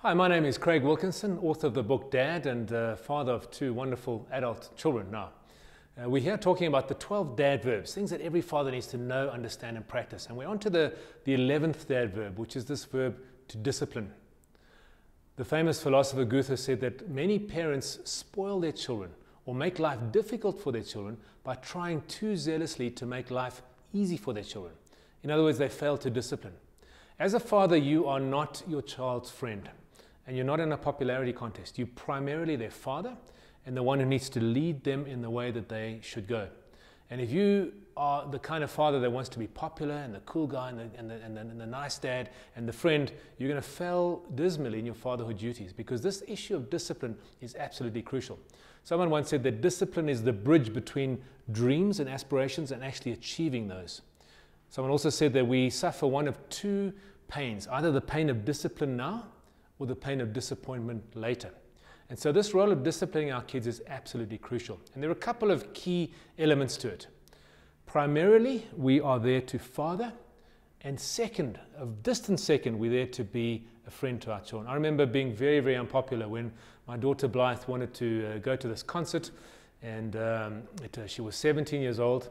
Hi, my name is Craig Wilkinson, author of the book Dad and father of two wonderful adult children now. We're here talking about the 12 dad verbs, things that every father needs to know, understand and practice. And we're on to the 11th dad verb, which is this verb to discipline. The famous philosopher Goethe said that many parents spoil their children or make life difficult for their children by trying too zealously to make life easy for their children. In other words, they fail to discipline. As a father, you are not your child's friend. And you're not in a popularity contest. You're primarily their father and the one who needs to lead them in the way that they should go. And if you are the kind of father that wants to be popular and the cool guy and the nice dad and the friend, you're going to fail dismally in your fatherhood duties, because this issue of discipline is absolutely crucial. Someone once said that discipline is the bridge between dreams and aspirations and actually achieving those. Someone also said that we suffer one of two pains, either the pain of discipline now or the pain of disappointment later. And so this role of disciplining our kids is absolutely crucial. And there are a couple of key elements to it. Primarily, we are there to father, and second, a distant second, we're there to be a friend to our children. I remember being very, very unpopular when my daughter Blythe wanted to go to this concert, and she was 17 years old.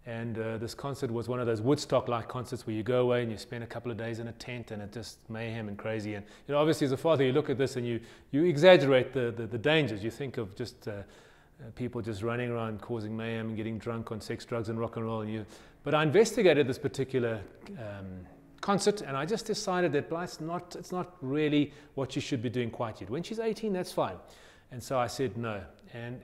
And this concert was one of those Woodstock-like concerts where you go away and you spend a couple of days in a tent and it's just mayhem and crazy. And obviously as a father, you look at this and you exaggerate the dangers. You think of just people just running around causing mayhem and getting drunk on sex, drugs and rock and roll. But I investigated this particular concert, and I just decided that it's not really what you should be doing quite yet. When she's 18, that's fine. And so I said no. And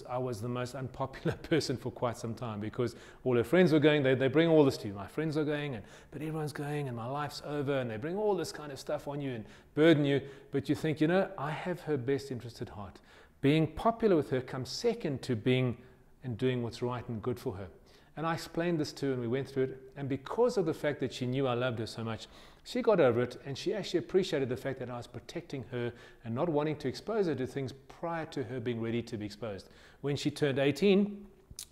I was the most unpopular person for quite some time, because all her friends were going. They bring all this to you. My friends are going, but everyone's going, and my life's over, and they bring all this kind of stuff on you and burden you. But you think, I have her best interest at heart. Being popular with her comes second to being and doing what's right and good for her. And I explained this to her, and we went through it. And because of the fact that she knew I loved her so much, she got over it, and she actually appreciated the fact that I was protecting her and not wanting to expose her to things prior to her being ready to be exposed. When she turned 18,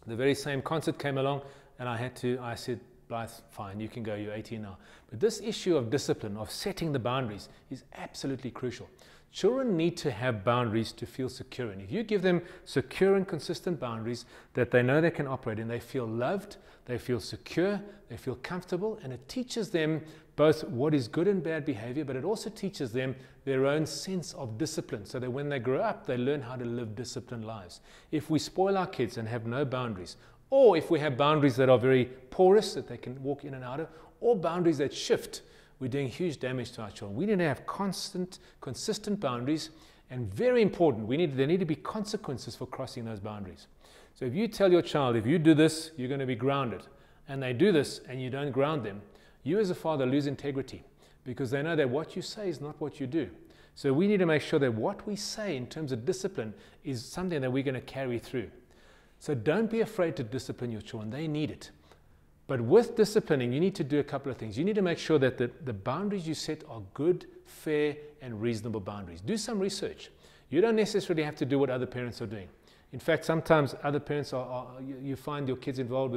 the very same concert came along, and I said, Blythe, fine, you can go, you're 18 now. But this issue of discipline, of setting the boundaries, is absolutely crucial. Children need to have boundaries to feel secure in. If you give them secure and consistent boundaries that they know they can operate in, they feel loved, they feel secure, they feel comfortable, and it teaches them both what is good and bad behavior, but it also teaches them their own sense of discipline, so that when they grow up, they learn how to live disciplined lives. If we spoil our kids and have no boundaries, or if we have boundaries that are very porous, that they can walk in and out of, or boundaries that shift, we're doing huge damage to our children. We need to have consistent boundaries, and very important, there need to be consequences for crossing those boundaries. So if you tell your child, if you do this, you're going to be grounded, and they do this and you don't ground them, you as a father lose integrity, because they know that what you say is not what you do. So we need to make sure that what we say in terms of discipline is something that we're going to carry through. So don't be afraid to discipline your children. They need it. But with disciplining, you need to do a couple of things. You need to make sure that the boundaries you set are good, fair, and reasonable boundaries. Do some research. You don't necessarily have to do what other parents are doing. In fact, sometimes other parents you find your kids involved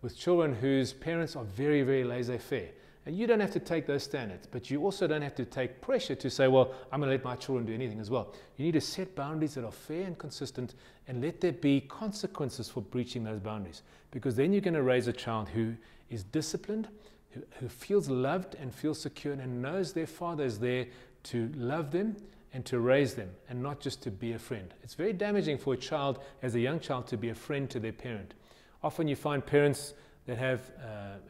with children whose parents are very, very laissez-faire. And you don't have to take those standards, but you also don't have to take pressure to say, well, I'm going to let my children do anything as well. You need to set boundaries that are fair and consistent, and let there be consequences for breaching those boundaries. Because then you're going to raise a child who is disciplined, who feels loved and feels secure, and knows their father is there to love them and to raise them, and not just to be a friend. It's very damaging for a child, as a young child, to be a friend to their parent. Often you find parents that have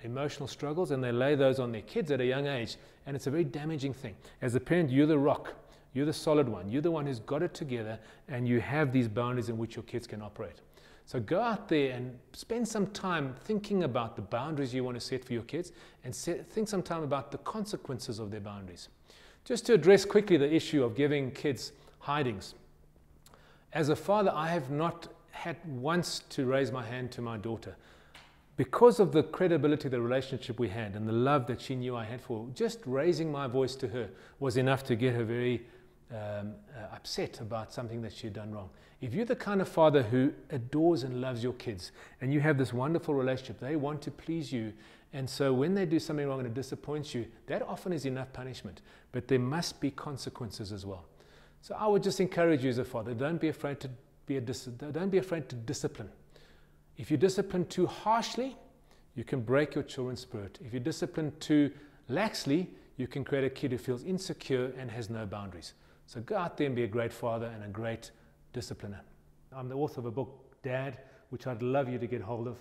emotional struggles, and they lay those on their kids at a young age, and it's a very damaging thing. As a parent, you're the rock, you're the solid one, you're the one who's got it together, and you have these boundaries in which your kids can operate. So go out there and spend some time thinking about the boundaries you want to set for your kids, and think some time about the consequences of their boundaries. Just to address quickly the issue of giving kids hidings. As a father, I have not had once to raise my hand to my daughter. Because of the credibility of the relationship we had and the love that she knew I had for her, just raising my voice to her was enough to get her very upset about something that she had done wrong. If you're the kind of father who adores and loves your kids, and you have this wonderful relationship, they want to please you, And so when they do something wrong and it disappoints you, that often is enough punishment. But there must be consequences as well. So I would just encourage you as a father, don't be afraid to discipline. If you discipline too harshly, you can break your children's spirit. If you discipline too laxly, you can create a kid who feels insecure and has no boundaries. So go out there and be a great father and a great discipliner. I'm the author of a book, Dad, which I'd love you to get hold of.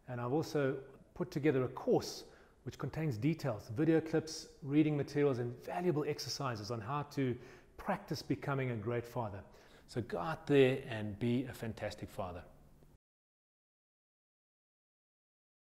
And I've also put together a course which contains details, video clips, reading materials, and valuable exercises on how to practice becoming a great father. So go out there and be a fantastic father.